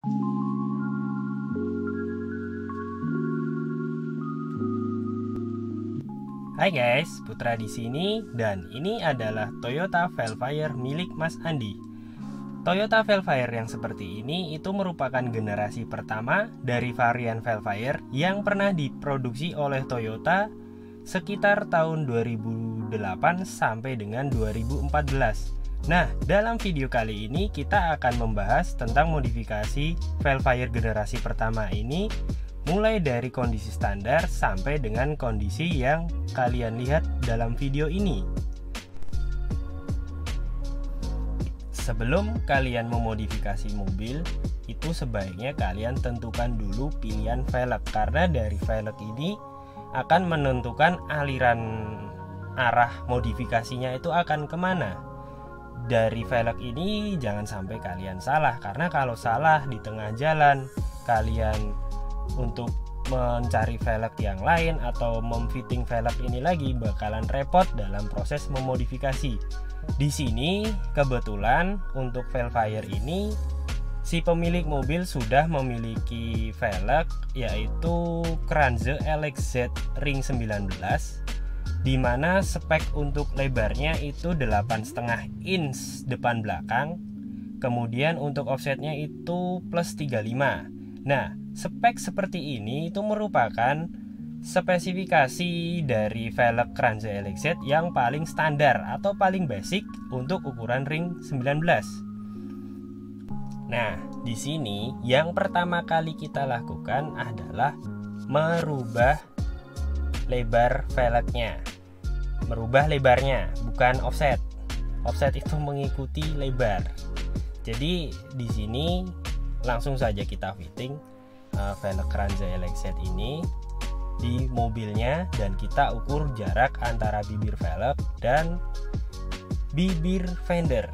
Hai guys, Putra di sini dan ini adalah Toyota Velfire milik Mas Andi. Toyota Velfire yang seperti ini itu merupakan generasi pertama dari varian Velfire yang pernah diproduksi oleh Toyota sekitar tahun 2008 sampai dengan 2014. Nah, dalam video kali ini kita akan membahas tentang modifikasi Velfire generasi pertama ini, mulai dari kondisi standar sampai dengan kondisi yang kalian lihat dalam video ini. Sebelum kalian memodifikasi mobil, itu sebaiknya kalian tentukan dulu pilihan velg, karena dari velg ini akan menentukan aliran arah modifikasinya itu akan kemana. Dari velg ini jangan sampai kalian salah, karena kalau salah di tengah jalan kalian untuk mencari velg yang lain atau memfitting velg ini lagi bakalan repot dalam proses memodifikasi. Di sini kebetulan untuk Velfire ini si pemilik mobil sudah memiliki velg yaitu Kranze LXZ Ring 19, di mana spek untuk lebarnya itu 8,5 inch depan belakang, kemudian untuk offsetnya itu plus 35. Nah, spek seperti ini itu merupakan spesifikasi dari velg Kranze LXZ yang paling standar atau paling basic untuk ukuran ring 19. Nah, di sini yang pertama kali kita lakukan adalah merubah lebar velgnya. Merubah lebarnya, bukan offset. Offset itu mengikuti lebar. Jadi di sini langsung saja kita fitting velg Kranze LXZ ini di mobilnya, dan kita ukur jarak antara bibir velg dan bibir fender.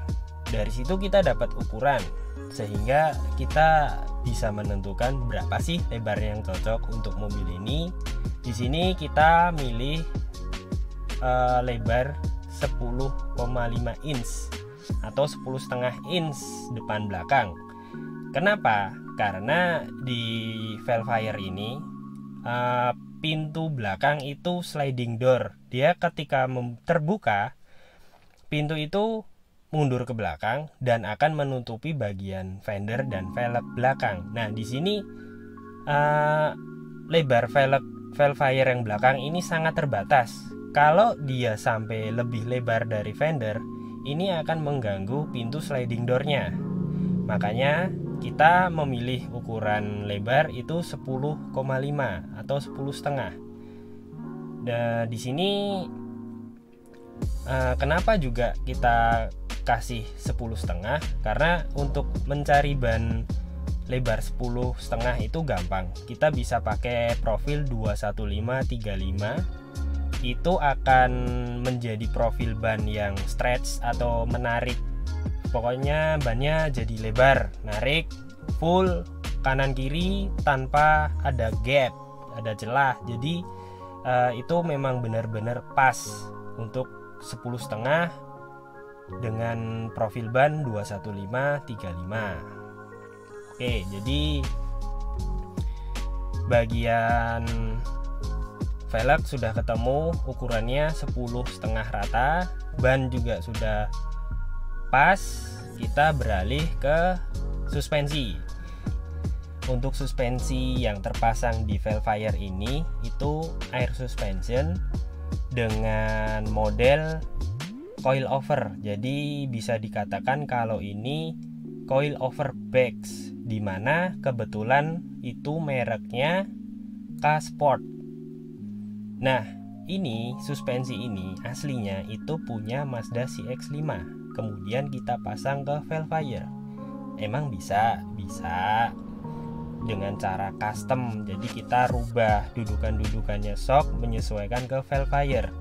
Dari situ kita dapat ukuran, sehingga kita bisa menentukan berapa sih lebar yang cocok untuk mobil ini. Di sini kita milih lebar 10,5 inch atau 10,5 inch depan belakang. Kenapa? Karena di Velfire ini pintu belakang itu sliding door. Dia ketika terbuka, pintu itu mundur ke belakang dan akan menutupi bagian fender dan velg belakang. Nah, di sini lebar Velfire yang belakang ini sangat terbatas. Kalau dia sampai lebih lebar dari fender, ini akan mengganggu pintu sliding door-nya. Makanya kita memilih ukuran lebar itu 10,5 atau 10,5. Dan di sini kenapa juga kita kasih 10,5? Karena untuk mencari ban lebar 10,5 itu gampang. Kita bisa pakai profil 21535. Itu akan menjadi profil ban yang stretch atau menarik. Pokoknya bannya jadi lebar, narik full kanan kiri tanpa ada gap, ada celah. Jadi itu memang benar-benar pas untuk 10,5 dengan profil ban 21535. Oke, jadi bagian velg sudah ketemu ukurannya 10,5 rata, ban juga sudah pas. Kita beralih ke suspensi. Untuk suspensi yang terpasang di Velfire ini itu air suspension dengan model coil over. Jadi bisa dikatakan kalau ini coil over bags, dimana kebetulan itu mereknya K-Sport. Nah, ini suspensi ini aslinya itu punya Mazda CX-5. Kemudian kita pasang ke Velfire. Emang bisa dengan cara custom. Jadi kita rubah dudukan-dudukannya shock menyesuaikan ke Velfire.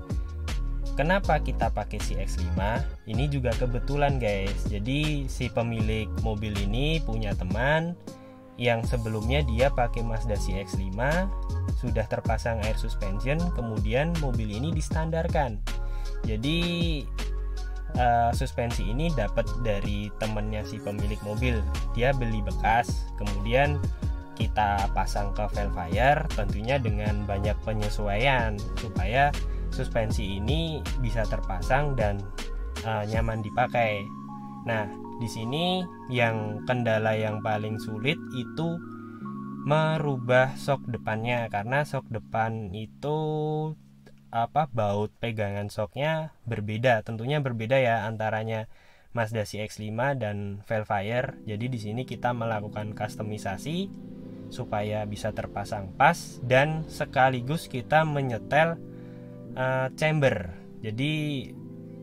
Kenapa kita pakai CX-5? Ini juga kebetulan guys. Jadi si pemilik mobil ini punya teman yang sebelumnya dia pakai Mazda CX-5, sudah terpasang air suspension, kemudian mobil ini distandarkan. Jadi suspensi ini dapat dari temennya si pemilik mobil. Dia beli bekas, kemudian kita pasang ke Velfire, tentunya dengan banyak penyesuaian supaya suspensi ini bisa terpasang dan nyaman dipakai. Nah, di sini yang kendala yang paling sulit itu merubah sok depannya, karena sok depan itu baut pegangan soknya berbeda, tentunya berbeda ya antaranya Mazda CX-5 dan Velfire. Jadi di sini kita melakukan kustomisasi supaya bisa terpasang pas dan sekaligus kita menyetel chamber. Jadi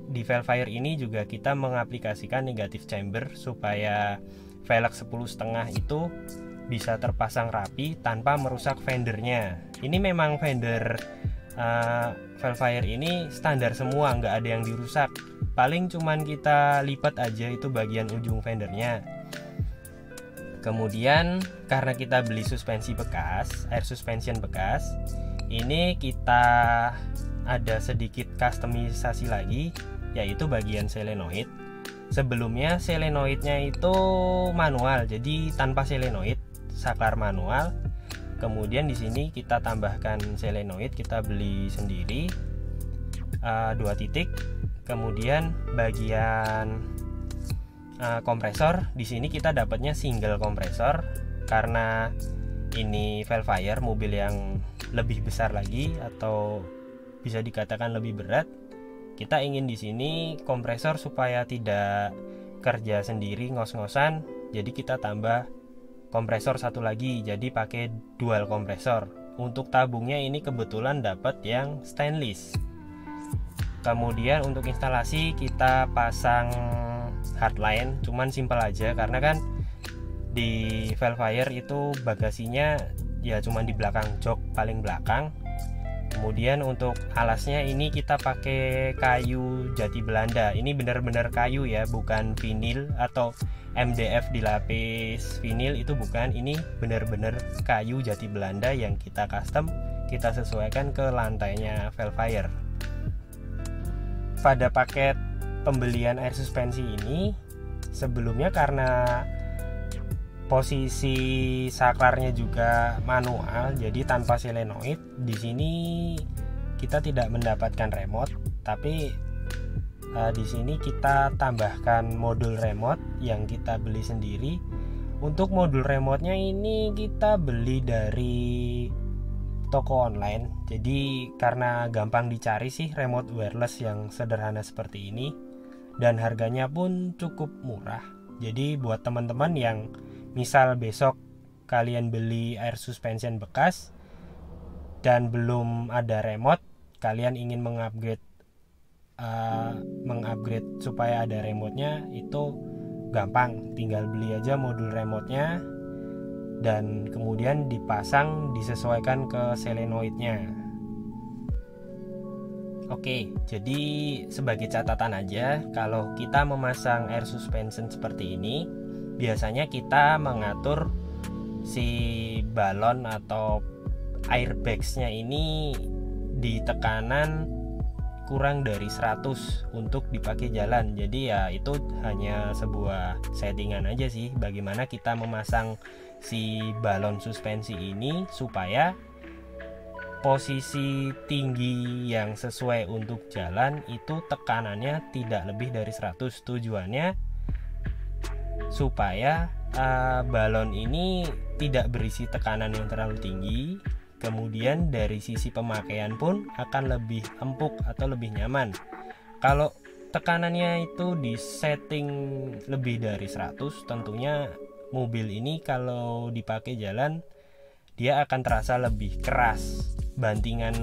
di Velfire ini juga kita mengaplikasikan negatif chamber supaya velg 10,5 itu bisa terpasang rapi tanpa merusak fendernya. Ini memang fender Velfire ini standar semua, nggak ada yang dirusak. Paling cuman kita lipat aja itu bagian ujung fendernya. Kemudian karena kita beli suspensi bekas, air suspension bekas, ini kita ada sedikit kustomisasi lagi, yaitu bagian solenoid. Sebelumnya solenoidnya itu manual, jadi tanpa solenoid, saklar manual. Kemudian di sini kita tambahkan solenoid, kita beli sendiri 2 titik. Kemudian bagian kompresor di sini kita dapatnya single kompresor karena ini Velfire, mobil yang lebih besar lagi atau bisa dikatakan lebih berat. Kita ingin di sini kompresor supaya tidak kerja sendiri ngos-ngosan, jadi kita tambah kompresor satu lagi, jadi pakai dual kompresor. Untuk tabungnya ini kebetulan dapat yang stainless. Kemudian untuk instalasi kita pasang hardline, cuman simpel aja karena kan di Velfire itu bagasinya ya cuman di belakang jok paling belakang. Kemudian untuk alasnya ini kita pakai kayu jati Belanda. Ini benar-benar kayu ya, bukan vinil atau MDF dilapis vinil, itu bukan. Ini benar-benar kayu jati Belanda yang kita custom, kita sesuaikan ke lantainya Velfire. Pada paket pembelian air suspensi ini sebelumnya karena posisi saklarnya juga manual, jadi tanpa solenoid. Di sini kita tidak mendapatkan remote, tapi di sini kita tambahkan modul remote yang kita beli sendiri. Untuk modul remote-nya ini kita beli dari toko online. Jadi karena gampang dicari sih remote wireless yang sederhana seperti ini, dan harganya pun cukup murah. Jadi buat teman-teman yang misal besok kalian beli air suspension bekas dan belum ada remote, kalian ingin mengupgrade supaya ada remote-nya, itu gampang, tinggal beli aja modul remote-nya dan kemudian dipasang disesuaikan ke solenoid-nya. Oke, jadi sebagai catatan aja, kalau kita memasang air suspension seperti ini, biasanya kita mengatur si balon atau airbags-nya ini di tekanan kurang dari 100 untuk dipakai jalan. Jadi ya itu hanya sebuah settingan aja sih, bagaimana kita memasang si balon suspensi ini supaya posisi tinggi yang sesuai untuk jalan itu tekanannya tidak lebih dari 100. Tujuannya supaya balon ini tidak berisi tekanan yang terlalu tinggi, kemudian dari sisi pemakaian pun akan lebih empuk atau lebih nyaman. Kalau tekanannya itu di setting lebih dari 100, tentunya mobil ini kalau dipakai jalan dia akan terasa lebih keras. Bantingan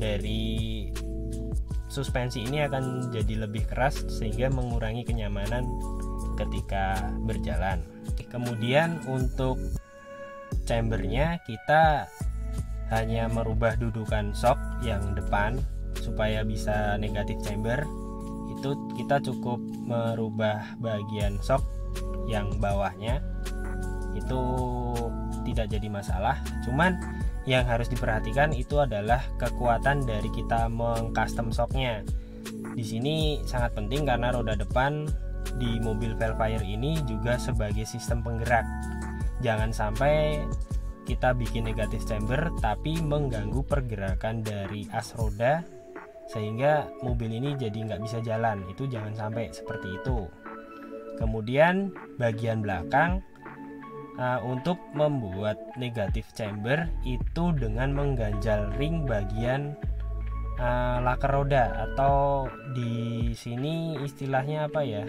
dari suspensi ini akan jadi lebih keras sehingga mengurangi kenyamanan ketika berjalan. Kemudian untuk chambernya kita hanya merubah dudukan shock yang depan supaya bisa negatif chamber. Itu kita cukup merubah bagian shock yang bawahnya, itu tidak jadi masalah. Cuman yang harus diperhatikan itu adalah kekuatan dari kita mengcustom shocknya. Di sini sangat penting karena roda depan di mobil Velfire ini juga sebagai sistem penggerak. Jangan sampai kita bikin negatif chamber tapi mengganggu pergerakan dari as roda sehingga mobil ini jadi nggak bisa jalan. Itu jangan sampai seperti itu. Kemudian bagian belakang untuk membuat negatif chamber itu dengan mengganjal ring bagian laker roda, atau di sini istilahnya apa ya,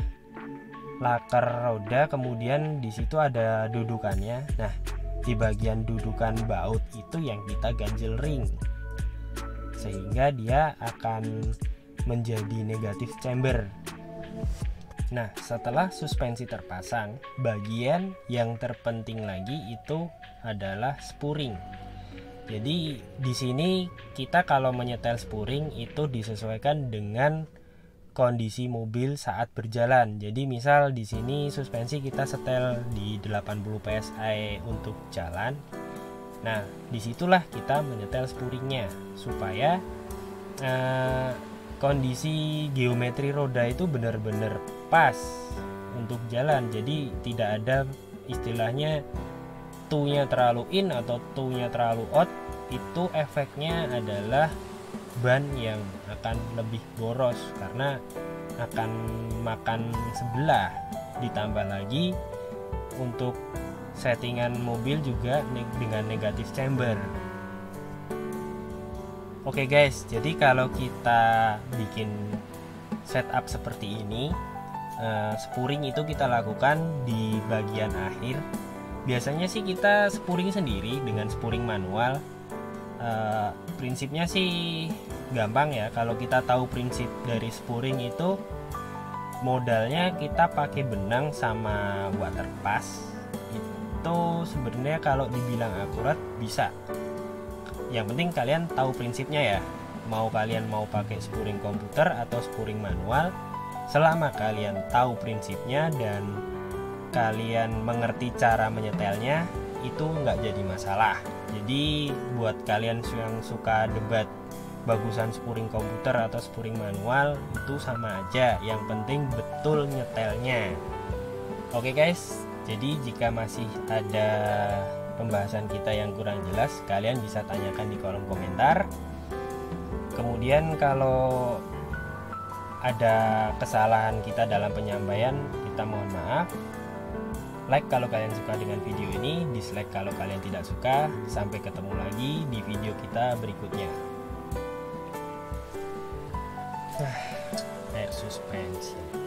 laker roda. Kemudian di situ ada dudukannya. Nah, di bagian dudukan baut itu yang kita ganjel ring sehingga dia akan menjadi negatif chamber. Nah, setelah suspensi terpasang, bagian yang terpenting lagi itu adalah spuring. Jadi di sini kita kalau menyetel spuring itu disesuaikan dengan kondisi mobil saat berjalan. Jadi misal di sini suspensi kita setel di 80 PSI untuk jalan. Nah, disitulah kita menyetel spuringnya supaya kondisi geometri roda itu benar-benar pas untuk jalan. Jadi tidak ada istilahnya tu-nya terlalu in atau tu-nya terlalu out. Itu efeknya adalah ban yang akan lebih boros karena akan makan sebelah. Ditambah lagi untuk settingan mobil juga dengan negatif chamber. Oke guys, jadi kalau kita bikin setup seperti ini, spuring itu kita lakukan di bagian akhir. Biasanya sih kita spuring sendiri dengan spuring manual. Prinsipnya sih gampang ya. Kalau kita tahu prinsip dari spuring itu, modalnya kita pakai benang sama water pass. Itu sebenarnya kalau dibilang akurat bisa. Yang penting kalian tahu prinsipnya ya. Mau kalian mau pakai spuring komputer atau spuring manual, selama kalian tahu prinsipnya dan kalian mengerti cara menyetelnya, itu nggak jadi masalah. Jadi buat kalian yang suka debat bagusan spuring komputer atau spuring manual, itu sama aja. Yang penting betul nyetelnya. Oke guys, jadi jika masih ada pembahasan kita yang kurang jelas, kalian bisa tanyakan di kolom komentar. Kemudian kalau ada kesalahan kita dalam penyampaian, kita mohon maaf. Like kalau kalian suka dengan video ini, dislike kalau kalian tidak suka. Sampai ketemu lagi di video kita berikutnya. Air suspensi.